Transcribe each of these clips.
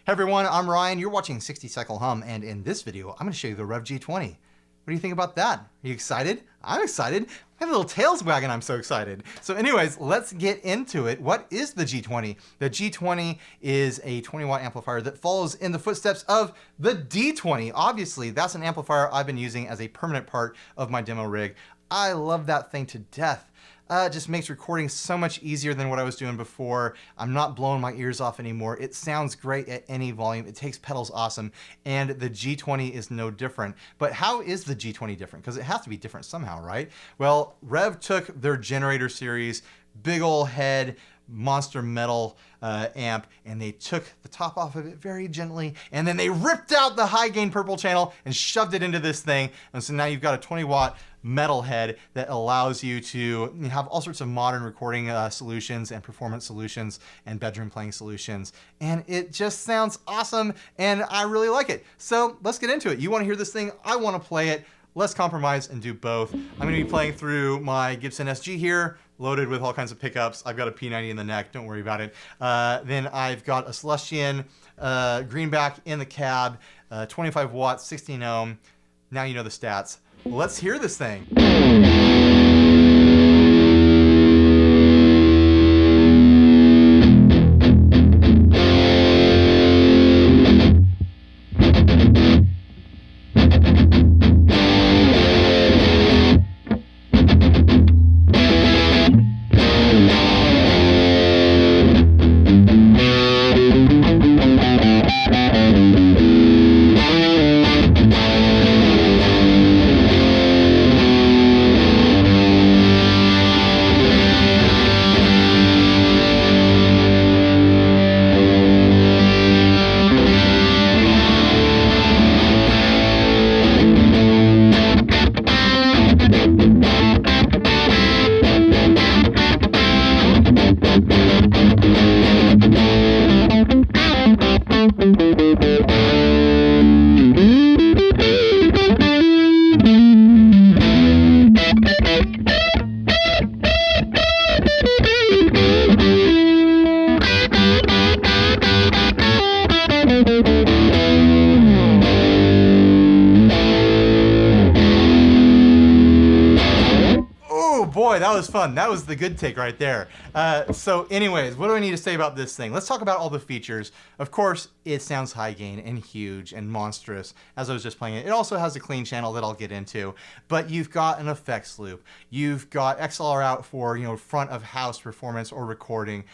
Hey everyone, I'm Ryan. You're watching 60 Cycle Hum, and in this video, I'm going to show you the REVV G20. What do you think about that? Are you excited? I'm excited. I have a little tails wagging. I'm so excited. So anyways, let's get into it. What is the G20? The G20 is a 20-watt amplifier that follows in the footsteps of the D20. Obviously, that's an amplifier I've been using as a permanent part of my demo rig. I love that thing to death. It just makes recording so much easier than what I was doing before. I'm not blowing my ears off anymore. It sounds great at any volume. It takes pedals awesome, and the G20 is no different. But how is the G20 different? Because it has to be different somehow, right? Well, REVV took their generator series, big old head, monster metal amp, and they took the top off of it very gently, and then they ripped out the high gain purple channel and shoved it into this thing. And so now you've got a 20-watt metal head that allows you to have all sorts of modern recording solutions and performance solutions and bedroom playing solutions. And it just sounds awesome, and I really like it. So let's get into it. You want to hear this thing? I want to play it. Let's compromise and do both. I'm going to be playing through my Gibson SG here, loaded with all kinds of pickups. I've got a P90 in the neck, don't worry about it. Then I've got a Celestion greenback in the cab, 25 watts, 16 ohm. Now you know the stats. Let's hear this thing. Boy, that was fun. That was the good take right there. So anyways, what do I need to say about this thing? Let's talk about all the features. Of course, it sounds high gain and huge and monstrous as I was just playing it. It also has a clean channel that I'll get into, but you've got an effects loop. You've got XLR out for, front of house performance or recording.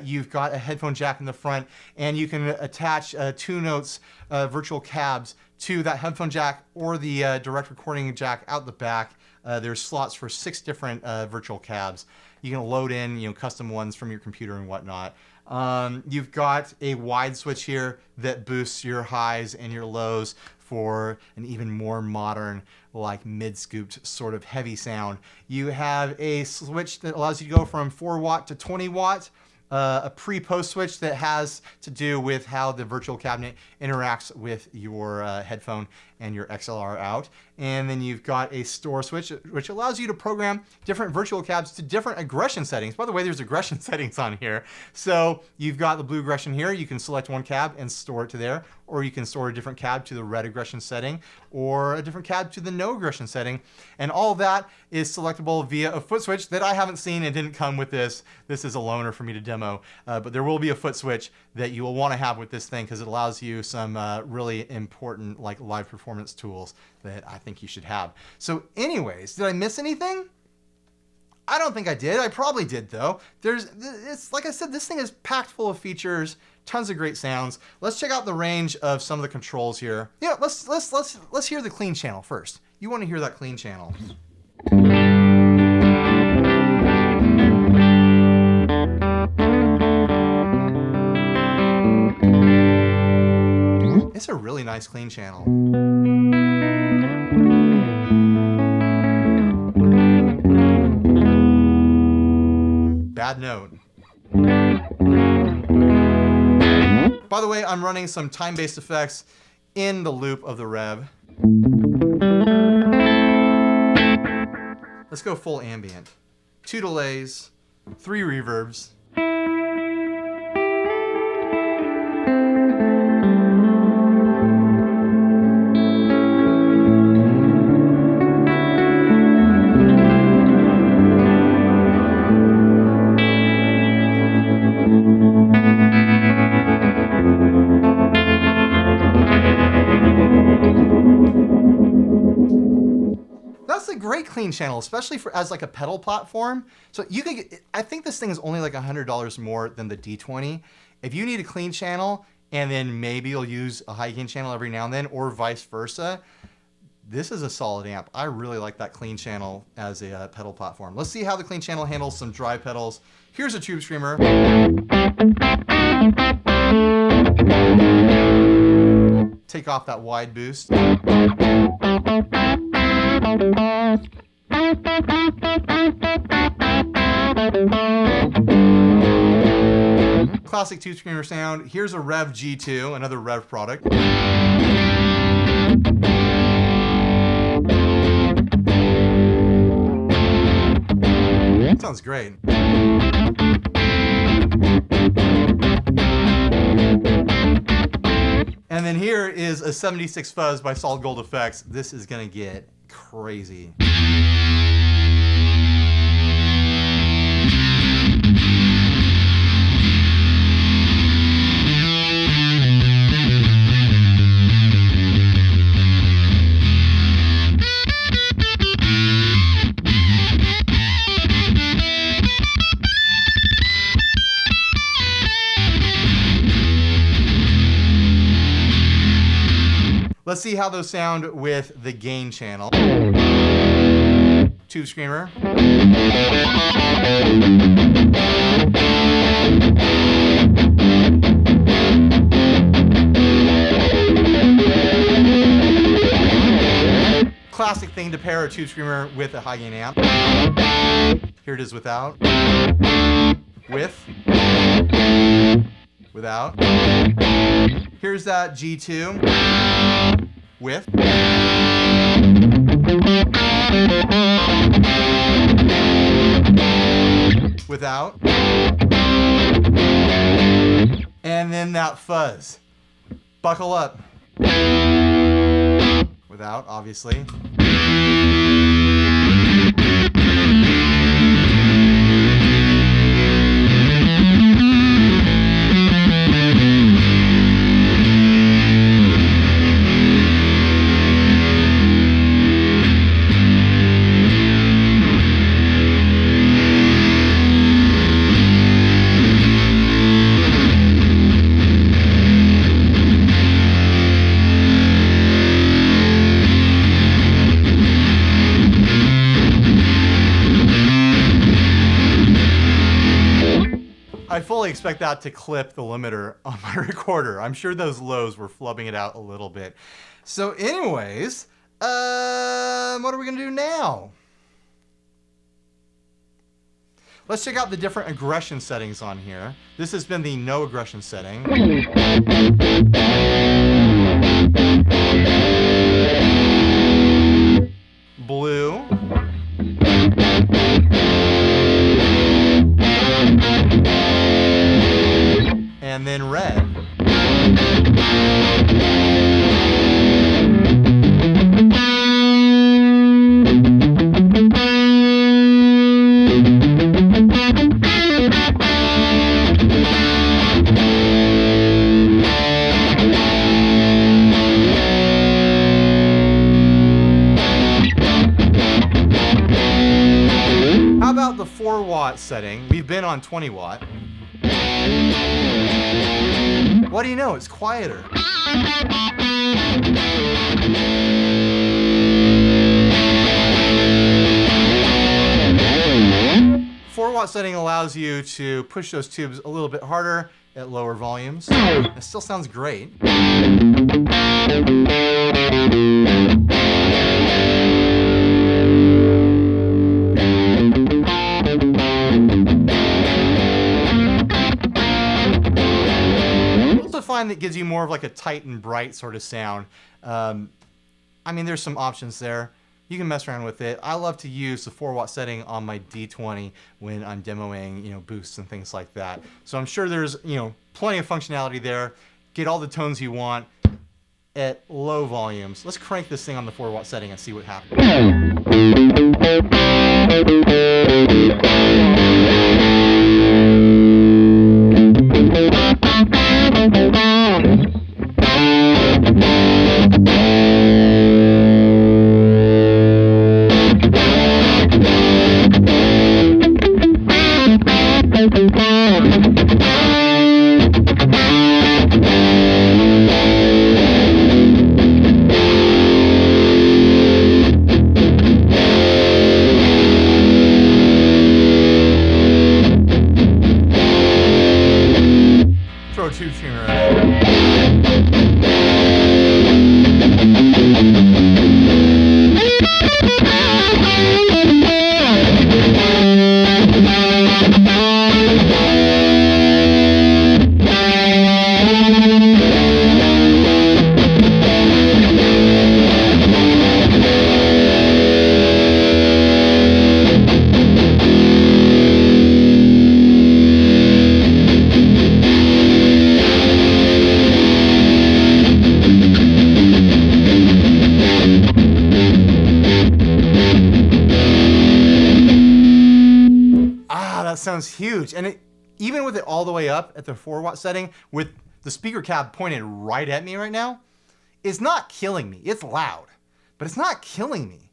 You've got a headphone jack in the front, and you can attach 2 notes virtual cabs to that headphone jack or the direct recording jack out the back. There's slots for 6 different virtual cabs. You can load in, custom ones from your computer and whatnot. You've got a wide switch here that boosts your highs and your lows for an even more modern, like mid-scooped sort of heavy sound. You have a switch that allows you to go from 4 watt to 20 watt. A pre-post switch that has to do with how the virtual cabinet interacts with your headphone and your XLR out. And then you've got a store switch, which allows you to program different virtual cabs to different aggression settings. By the way, there's aggression settings on here. So you've got the blue aggression here. You can select one cab and store it to there, or you can store a different cab to the red aggression setting, or a different cab to the no aggression setting. And all that is selectable via a foot switch that I haven't seen and didn't come with this. This is a loaner for me to demo, but there will be a foot switch that you will want to have with this thing because it allows you some really important live performance tools that I think you should have. So anyways, did I miss anything? I don't think I did. I probably did though. It's like I said, this thing is packed full of features, tons of great sounds. Let's check out the range of some of the controls here. Yeah, let's hear the clean channel first. You want to hear that clean channel. It's a really nice clean channel. Bad note. By the way, I'm running some time-based effects in the loop of the REVV. Let's go full ambient. 2 delays, 3 reverbs. clean channel, especially for as like a pedal platform. So you could get, I think this thing is only like $100 more than the D20. If you need a clean channel and then maybe you'll use a high gain channel every now and then or vice versa, this is a solid amp. I really like that clean channel as a pedal platform. Let's see how the clean channel handles some dry pedals. Here's a tube screamer. Take off that wide boost. Classic tube screamer sound. Here's a REVV G2, another REVV product. Sounds great. And then here is a 76 Fuzz by Solid Gold Effects. This is gonna get crazy. Let's see how those sound with the gain channel. Tube screamer. Classic thing to pair a tube screamer with a high gain amp. Here it is without. With. Without. Here's that G2 with. Without. And then that fuzz. Buckle up. Without, obviously. I fully expect that to clip the limiter on my recorder. I'm sure those lows were flubbing it out a little bit. So anyways, what are we gonna do now? Let's check out the different aggression settings on here. This has been the no aggression setting. Blue. And then red. How about the 4-watt setting? We've been on 20-watt. What do you know? It's quieter. Four-watt setting allows you to push those tubes a little bit harder at lower volumes. It still sounds great. Find that gives you more of like a tight and bright sort of sound. I mean, there's some options there. You can mess around with it. I love to use the 4-watt setting on my D20 when I'm demoing, boosts and things like that. So I'm sure there's, plenty of functionality there. Get all the tones you want at low volumes. Let's crank this thing on the 4-watt setting and see what happens. sounds huge. And even with it all the way up at the 4-watt setting, with the speaker cab pointed right at me right now, it's not killing me. It's loud, but it's not killing me.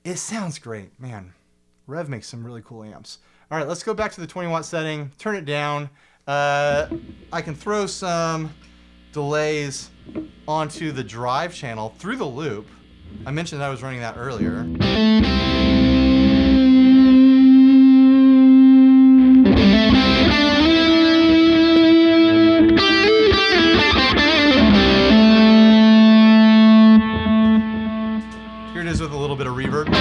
It sounds great, man. Rev makes some really cool amps. All right, let's go back to the 20-watt setting, turn it down. I can throw some delays onto the drive channel through the loop. I mentioned I was running that earlier. Here it is with a little bit of reverb.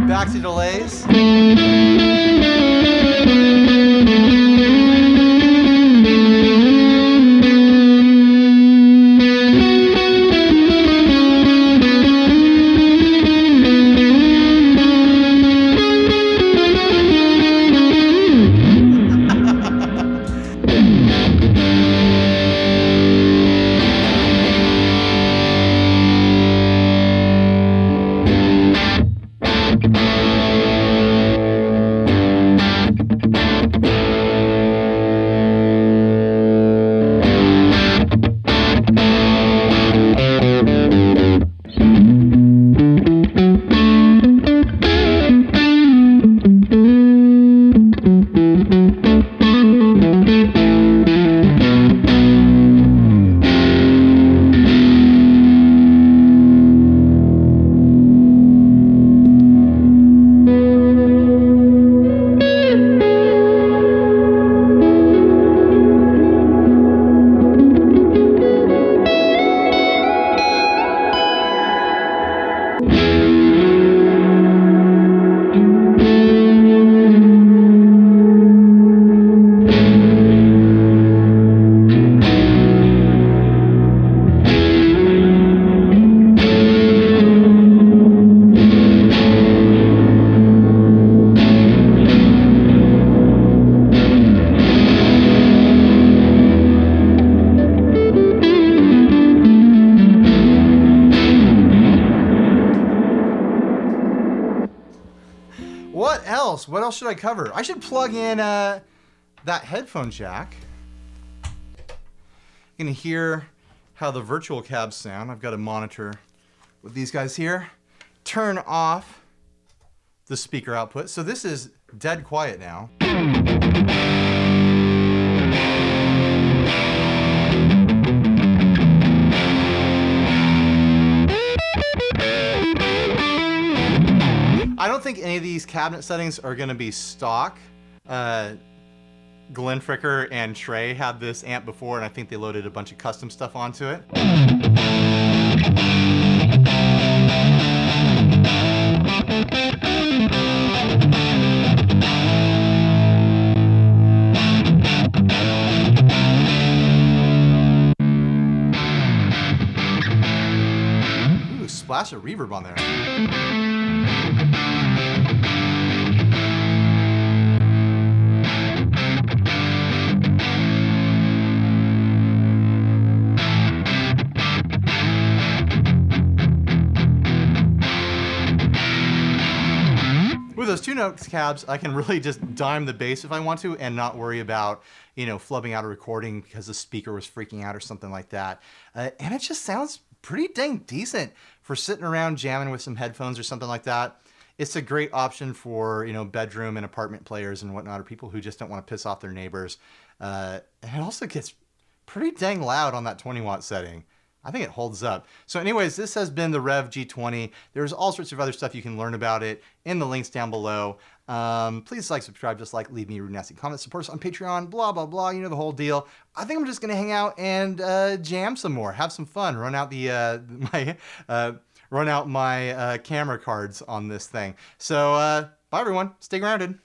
Back to delays. What else should I cover? I should plug in that headphone jack. You can hear how the virtual cabs sound. I've got a monitor with these guys here. Turn off the speaker output. So this is dead quiet now. I don't think any of these cabinet settings are going to be stock. Glenn Fricker and Trey had this amp before, and I think they loaded a bunch of custom stuff onto it. Ooh, splash of reverb on there. With those 2-note cabs, I can really just dime the bass if I want to and not worry about, flubbing out a recording because the speaker was freaking out or something like that. And it just sounds pretty dang decent for sitting around jamming with some headphones or something like that. It's a great option for, bedroom and apartment players and whatnot, or people who just don't want to piss off their neighbors. And it also gets pretty dang loud on that 20-watt setting. I think it holds up. So anyways, this has been the REVV G20. There's all sorts of other stuff you can learn about it in the links down below. Please like, subscribe, just like, leave me a rude, nasty comment, support us on Patreon, blah, blah, blah. You know the whole deal. I think I'm just going to hang out and jam some more, have some fun, run out my camera cards on this thing. So bye, everyone. Stay grounded.